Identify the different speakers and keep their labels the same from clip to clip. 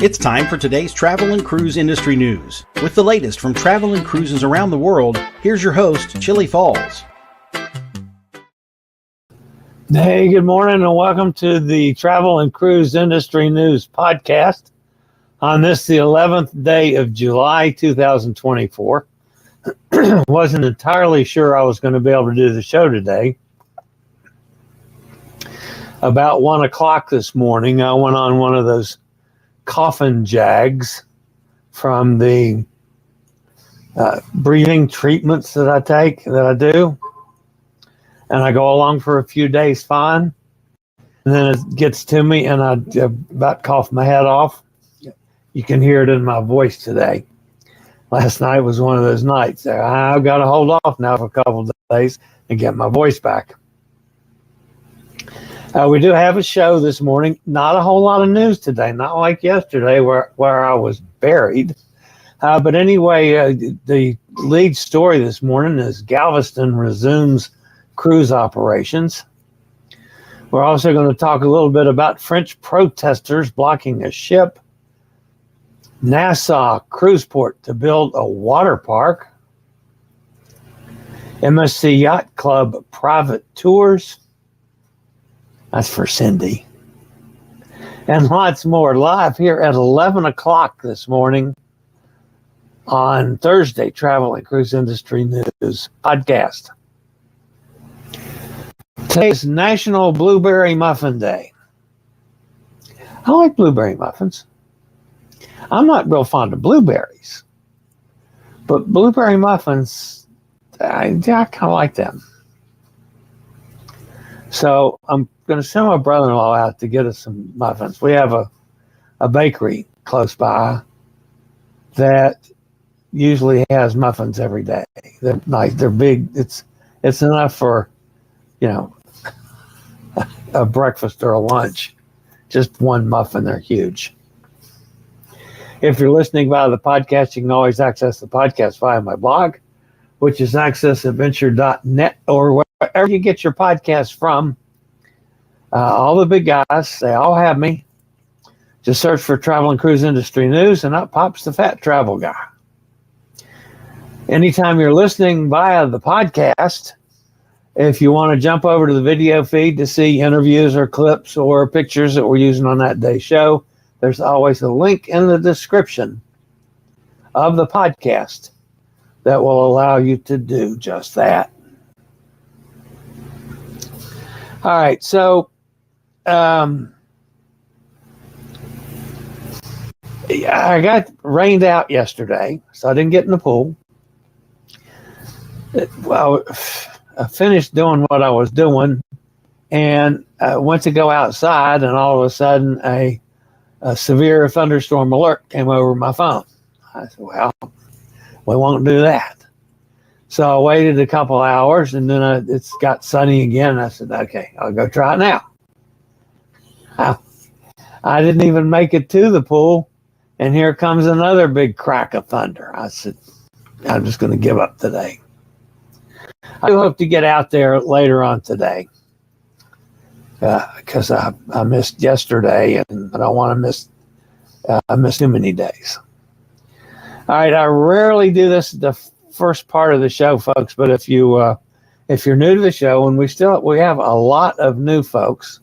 Speaker 1: It's time for today's travel and cruise industry news. With the latest from travel and cruises around the world, here's your host, Chillie Falls.
Speaker 2: Hey, good morning and welcome to the Travel and Cruise Industry News Podcast on this, the 11th day of July 2024. Wasn't entirely sure I was going to be able to do the show today. About 1 o'clock this morning, I went on one of those coffin jags from the breathing treatments that I do. And I go along for a few days fine. And then it gets to me and I about cough my head off. You can hear it in my voice today. Last night was one of those nights. I've got to hold off now for a couple of days and get my voice back. We do have a show this morning. Not a whole lot of news today, not like yesterday where I was buried. But anyway, the lead story this morning is Galveston Resumes Cruise Operations. We're also going to talk a little bit about French protesters blocking a ship, Nassau cruise port to build a water park, MSC Yacht Club private tours. That's for Cindy. And lots more live here at 11 o'clock this morning on Thursday, Travel and Cruise Industry News Podcast. Today is National Blueberry Muffin Day. I like blueberry muffins. I'm not real fond of blueberries, but blueberry muffins, I kind of like them. So I'm going to send my brother-in-law out to get us some muffins. We have a bakery close by that usually has muffins every day. They're nice. They're big. It's enough for, a breakfast or a lunch. Just one muffin. They're huge. If you're listening via the podcast, you can always access the podcast via my blog, which is accessadventure.net, or wherever you get your podcast from. All the big guys, they all have me. Just search for Travel and Cruise Industry News, and up pops the Fat Travel Guy. Anytime you're listening via the podcast, if you want to jump over to the video feed to see interviews or clips or pictures that we're using on that day's show, there's always a link in the description of the podcast that will allow you to do just that. All right, so I got rained out yesterday, so I didn't get in the pool. Well, I finished doing what I was doing and I went to go outside, and all of a sudden a severe thunderstorm alert came over my phone. I said, well, we won't do that. So I waited a couple hours, and then it's got sunny again. I said, okay, I'll go try it now. I didn't even make it to the pool, and here comes another big crack of thunder. I said, I'm just going to give up today. I hope to get out there later on today because I missed yesterday, and I don't want to miss too many days. All right, I rarely do this the first part of the show, folks, but if you're new to the show, and we have a lot of new folks,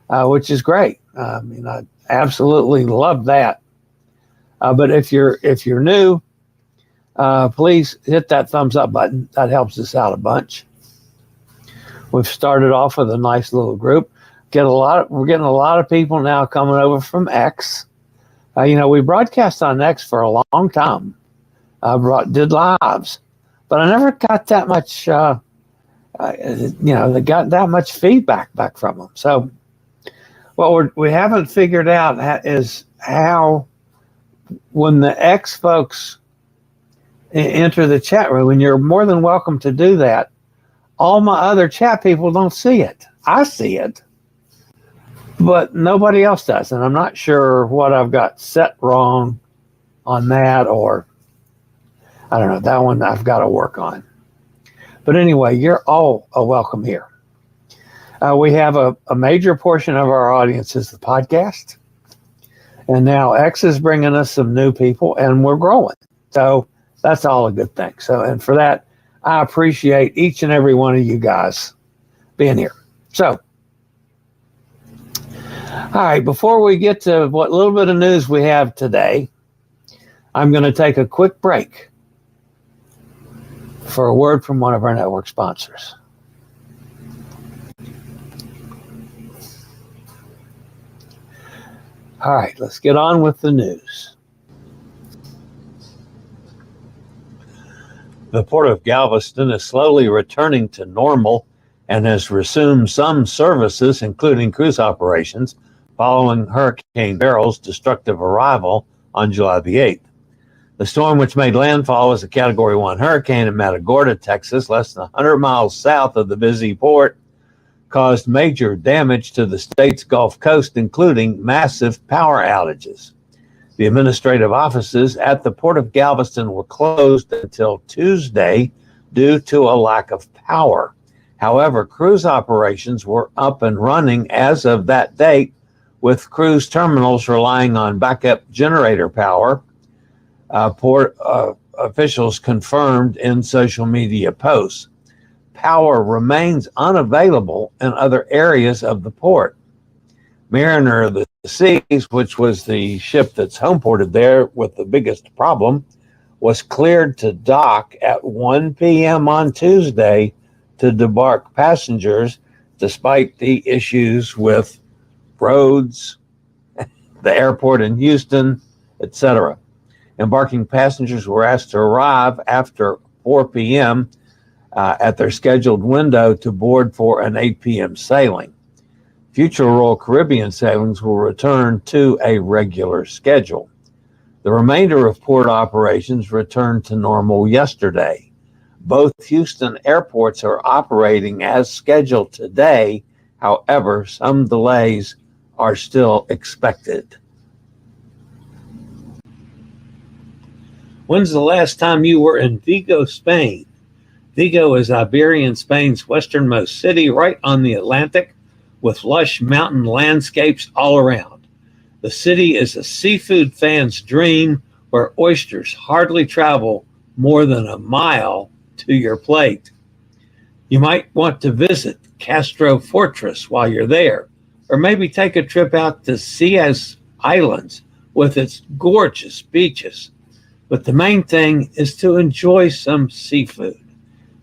Speaker 2: which is great. I absolutely love that. But if you're new, please hit that thumbs up button. That helps us out a bunch. We've started off with a nice little group. We're getting a lot of people now coming over from X. We broadcast on X for a long time. Did lives, but I never got that much. They got that much feedback back from them. So, what we haven't figured out is how, when the X folks enter the chat room, and you're more than welcome to do that, all my other chat people don't see it. I see it, but nobody else does, and I'm not sure what I've got set wrong on that, or I don't know. That one I've got to work on. But anyway, you're all welcome here. We have a major portion of our audience is the podcast. And now X is bringing us some new people, and we're growing. So that's all a good thing. So, and for that, I appreciate each and every one of you guys being here. So, all right, before we get to what little bit of news we have today, I'm going to take a quick break for a word from one of our network sponsors. All right, let's get on with the news. The Port of Galveston is slowly returning to normal and has resumed some services, including cruise operations, following Hurricane Beryl's destructive arrival on July the 8th. The storm, which made landfall as a Category 1 hurricane in Matagorda, Texas, less than 100 miles south of the busy port, caused major damage to the state's Gulf Coast, including massive power outages. The administrative offices at the Port of Galveston were closed until Tuesday due to a lack of power. However, cruise operations were up and running as of that date, with cruise terminals relying on backup generator power. Port officials confirmed in social media posts. Power remains unavailable in other areas of the port. Mariner of the Seas, which was the ship that's homeported there with the biggest problem, was cleared to dock at 1 p.m. on Tuesday to debark passengers, despite the issues with roads, the airport in Houston, etc. Embarking passengers were asked to arrive after 4 p.m. At their scheduled window to board for an 8 p.m. sailing. Future Royal Caribbean sailings will return to a regular schedule. The remainder of port operations returned to normal yesterday. Both Houston airports are operating as scheduled today. However, some delays are still expected. When's the last time you were in Vigo, Spain? Vigo is Iberian Spain's westernmost city, right on the Atlantic, with lush mountain landscapes all around. The city is a seafood fan's dream, where oysters hardly travel more than a mile to your plate. You might want to visit Castro Fortress while you're there, or maybe take a trip out to Cias Islands with its gorgeous beaches. But the main thing is to enjoy some seafood.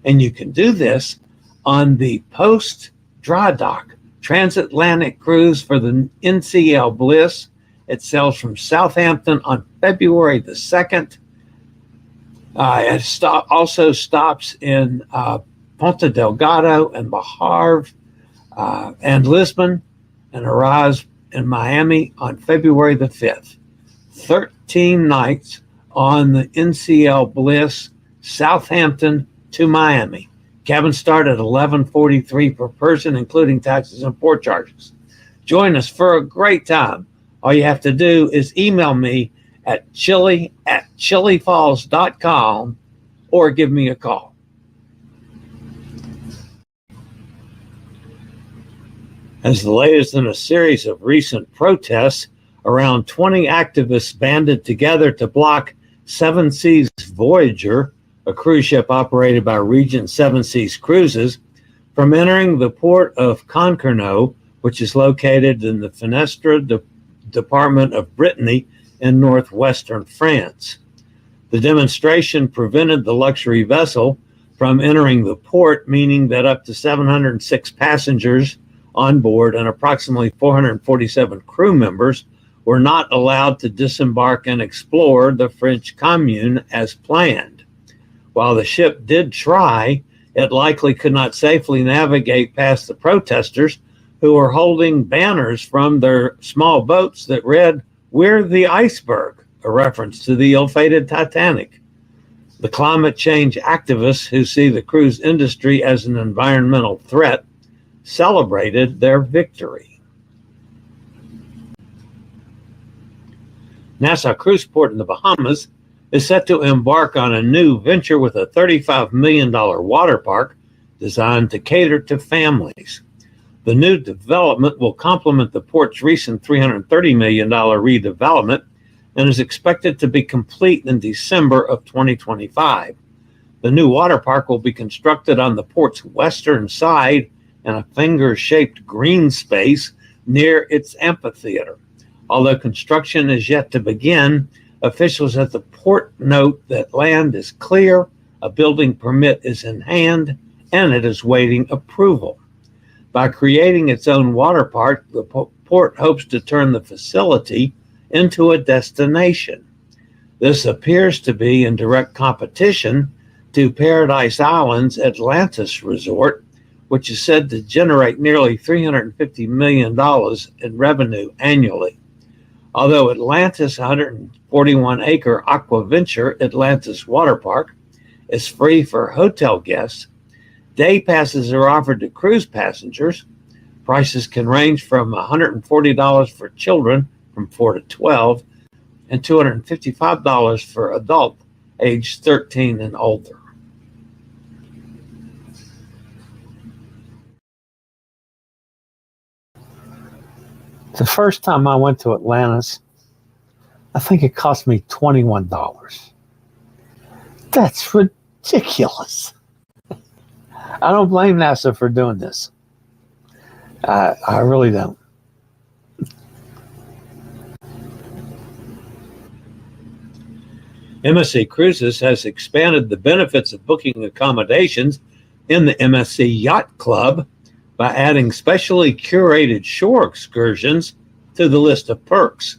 Speaker 2: And you can do this on the post-dry dock transatlantic cruise for the NCL Bliss. It sails from Southampton on February the 2nd. It also stops in Ponta Delgado and Bahamas and Lisbon, and arrives in Miami on February the 5th. 13 nights on the NCL Bliss, Southampton to Miami. Cabins start at $11.43 per person, including taxes and port charges. Join us for a great time. All you have to do is email me at chilliefalls.com or give me a call. As the latest in a series of recent protests, around 20 activists banded together to block Seven Seas Voyager, a cruise ship operated by Regent Seven Seas Cruises, from entering the port of Concarneau, which is located in the Fenestre department of Brittany in northwestern France. The demonstration prevented the luxury vessel from entering the port, meaning that up to 706 passengers on board and approximately 447 crew members were not allowed to disembark and explore the French commune as planned. While the ship did try, it likely could not safely navigate past the protesters, who were holding banners from their small boats that read, "We're the iceberg," a reference to the ill-fated Titanic. The climate change activists, who see the cruise industry as an environmental threat, celebrated their victory. Nassau Cruise Port in the Bahamas is set to embark on a new venture with a $35 million water park designed to cater to families. The new development will complement the port's recent $330 million redevelopment and is expected to be complete in December of 2025. The new water park will be constructed on the port's western side in a finger-shaped green space near its amphitheater. Although construction is yet to begin, officials at the port note that land is clear, a building permit is in hand, and it is waiting approval. By creating its own water park, the port hopes to turn the facility into a destination. This appears to be in direct competition to Paradise Island's Atlantis Resort, which is said to generate nearly $350 million in revenue annually. Although Atlantis' 141-acre Aquaventure Atlantis Water Park is free for hotel guests, day passes are offered to cruise passengers. Prices can range from $140 for children from 4 to 12 and $255 for adults aged 13 and older. The first time I went to Atlantis, I think it cost me $21. That's ridiculous. I don't blame NASA for doing this. I really don't. MSC Cruises has expanded the benefits of booking accommodations in the MSC Yacht Club by adding specially curated shore excursions to the list of perks.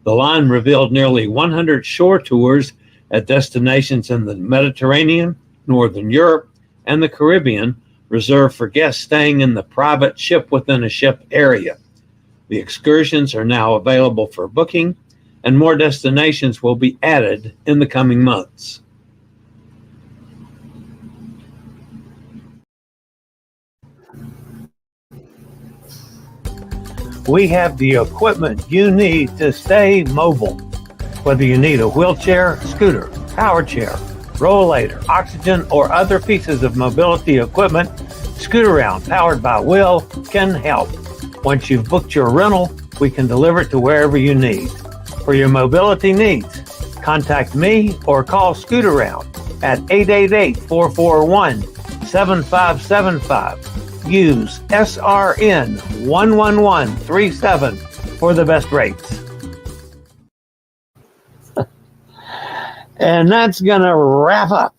Speaker 2: The line revealed nearly 100 shore tours at destinations in the Mediterranean, Northern Europe, and the Caribbean, reserved for guests staying in the private ship-within-a-ship area. The excursions are now available for booking, and more destinations will be added in the coming months. We have the equipment you need to stay mobile. Whether you need a wheelchair, scooter, power chair, rollator, oxygen, or other pieces of mobility equipment, Scootaround, powered by Will, can help. Once you've booked your rental, we can deliver it to wherever you need. For your mobility needs, contact me or call Scootaround at 888-441-7575. Use SRN 11137 for the best rates. And that's going to wrap up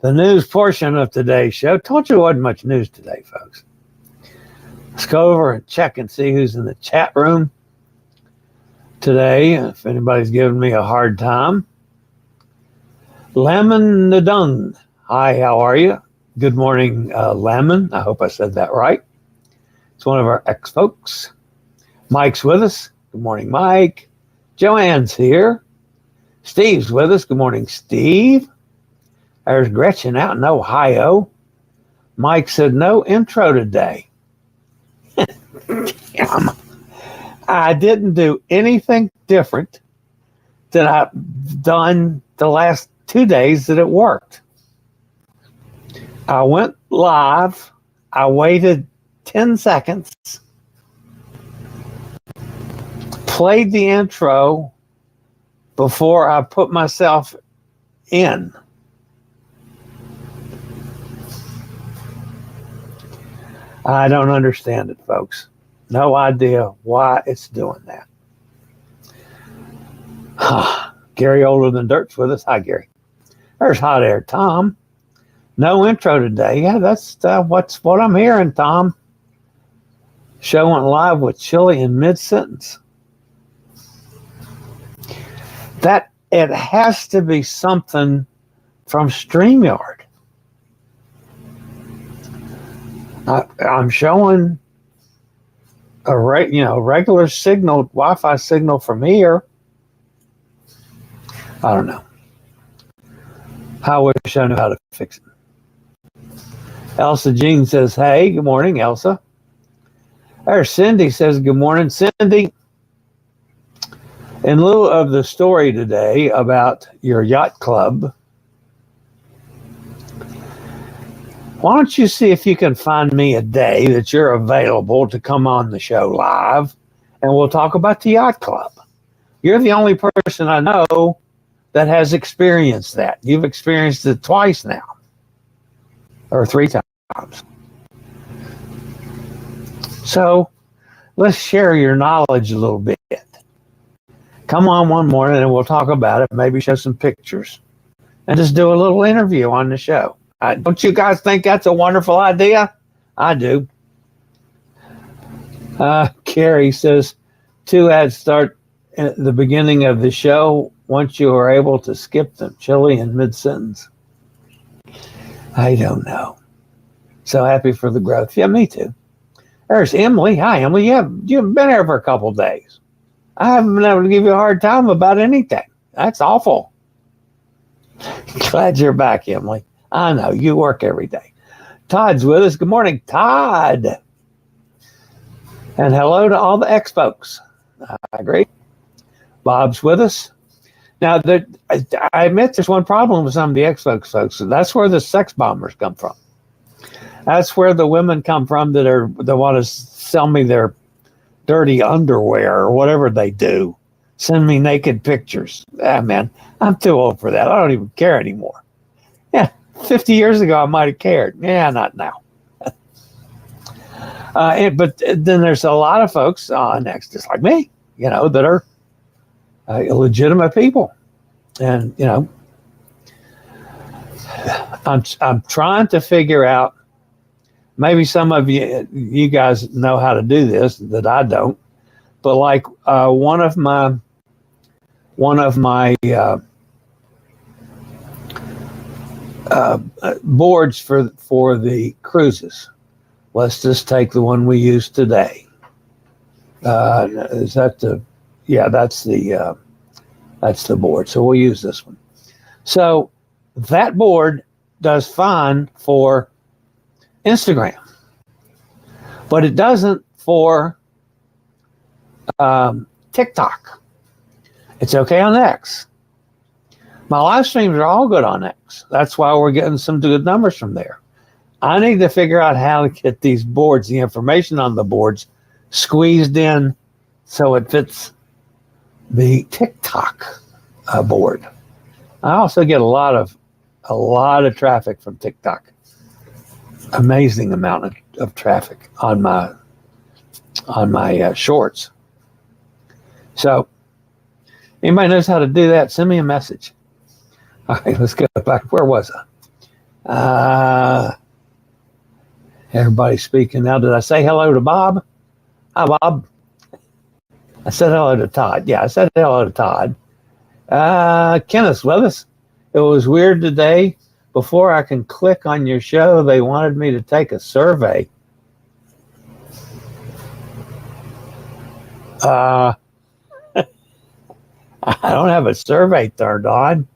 Speaker 2: the news portion of today's show. Told you there wasn't much news today, folks. Let's go over and check and see who's in the chat room today, if anybody's giving me a hard time. Lemon Nadung. Hi, how are you? Good morning, Lemon. I hope I said that right. It's one of our ex-folks. Mike's with us. Good morning, Mike. Joanne's here. Steve's with us. Good morning, Steve. There's Gretchen out in Ohio. Mike said no intro today. I didn't do anything different than I've done the last 2 days that it worked. I went live. I waited 10 seconds, played the intro before I put myself in. I don't understand it, folks. No idea why it's doing that. Gary Older Than Dirt's with us. Hi, Gary. There's Hot Air Tom. No intro today. Yeah, that's what I'm hearing, Tom. Show went live with Chillie in mid-sentence. That it has to be something from StreamYard. I'm showing a regular signal, Wi-Fi signal from here. I don't know. I wish I knew how to fix it. Elsa Jean says, hey, good morning, Elsa. There's Cindy says, good morning, Cindy. In lieu of the story today about your yacht club, Why don't you see if you can find me a day that you're available to come on the show live, and we'll talk about the yacht club. You're the only person I know that has experienced that. You've experienced it twice now, or 3 times. So let's share your knowledge a little bit. Come on one morning and we'll talk about it, maybe show some pictures, and just do a little interview on the show. Don't you guys think that's a wonderful idea? I do. Carrie says, 2 ads start at the beginning of the show once you are able to skip them. Chillie in mid-sentence. I don't know. So happy for the growth. Yeah, me too. There's Emily. Hi, Emily. You haven't been here for a couple of days. I haven't been able to give you a hard time about anything. That's awful. Glad you're back, Emily. I know, you work every day. Todd's with us. Good morning, Todd. And hello to all the ex-folks. I agree. Bob's with us. Now, I admit there's one problem with some of the ex-folks, folks. That's where the sex bombers come from. That's where the women come from that want to sell me their dirty underwear or whatever they do. Send me naked pictures. Ah, man, I'm too old for that. I don't even care anymore. Yeah, 50 years ago, I might have cared. Yeah, not now. But then there's a lot of folks next, just like me, that are legitimate people. And, I'm trying to figure out, maybe some of you guys know how to do this that I don't, but like one of my boards for the cruises. Let's just take the one we use today. Is that the? Yeah, that's the board. So we'll use this one. So that board does fine for Instagram, but it doesn't for TikTok. It's okay on X. My live streams are all good on X. That's why we're getting some good numbers from there. I need to figure out how to get these boards, the information on the boards, squeezed in so it fits the TikTok board. I also get a lot of traffic from TikTok. Amazing amount of traffic on my shorts. So anybody knows how to do that, send me a message. All right, let's go back. Where was I? Everybody's speaking now. Did I say hello to Bob? Hi, Bob. I said hello to Todd. Yeah, I said hello to Todd. Kenneth's with us. It was weird today. Before I can click on your show, they wanted me to take a survey. I don't have a survey turned on.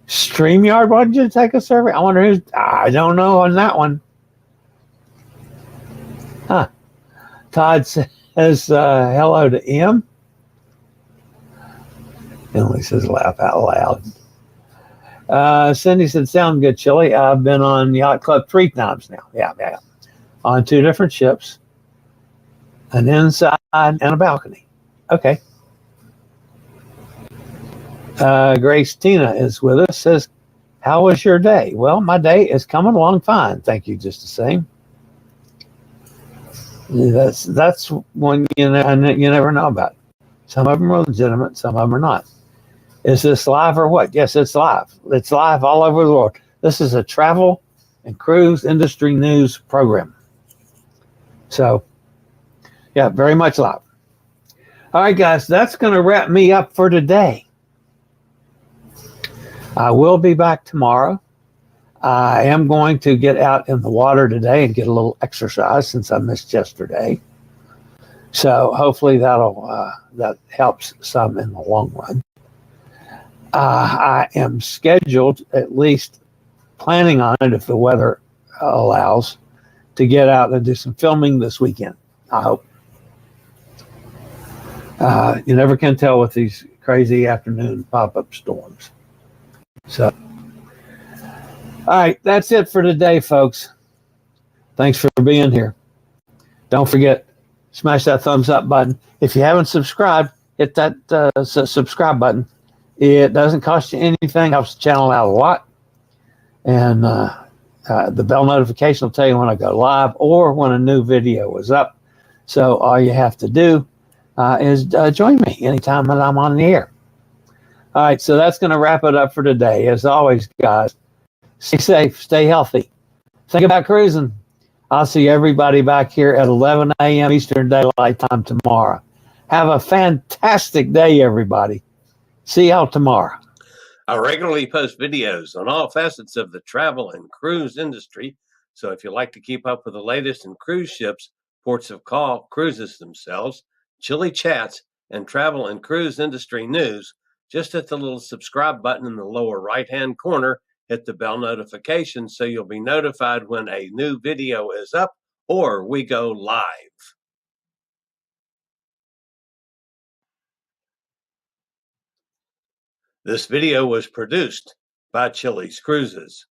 Speaker 2: StreamYard wanted you to take a survey? I wonder who's... I don't know on that one. Huh. Todd says hello to M. Emily says laugh out loud. Cindy said, sound good, Chillie. I've been on Yacht Club 3 times now. Yeah. On 2 different ships. An inside and a balcony. Okay. Grace Tina is with us, says, how was your day? Well, my day is coming along fine. Thank you, just the same. That's one you never know about. Some of them are legitimate, some of them are not. Is this live or what? Yes, it's live. It's live all over the world. This is a travel and cruise industry news program. So, yeah, very much live. All right, guys, that's going to wrap me up for today. I will be back tomorrow. I am going to get out in the water today and get a little exercise since I missed yesterday. So hopefully that helps some in the long run. I am scheduled, at least planning on it if the weather allows, to get out and do some filming this weekend, I hope. You never can tell with these crazy afternoon pop-up storms. So All right, that's it for today, folks. Thanks for being here. Don't forget, smash that thumbs up button. If you haven't subscribed, hit that subscribe button. It doesn't cost you anything, helps the channel out a lot. And the bell notification will tell you when I go live or when a new video is up. So all you have to do is join me anytime that I'm on the air. All right, so that's going to wrap it up for today. As always, guys, stay safe, stay healthy. Think about cruising. I'll see everybody back here at 11 a.m. Eastern Daylight Time tomorrow. Have a fantastic day, everybody. See y'all tomorrow.
Speaker 3: I regularly post videos on all facets of the travel and cruise industry. So if you like to keep up with the latest in cruise ships, ports of call, cruises themselves, Chillie chats, and travel and cruise industry news, just hit the little subscribe button in the lower right-hand corner. Hit the bell notification so you'll be notified when a new video is up or we go live. This video was produced by Chillie's Cruises.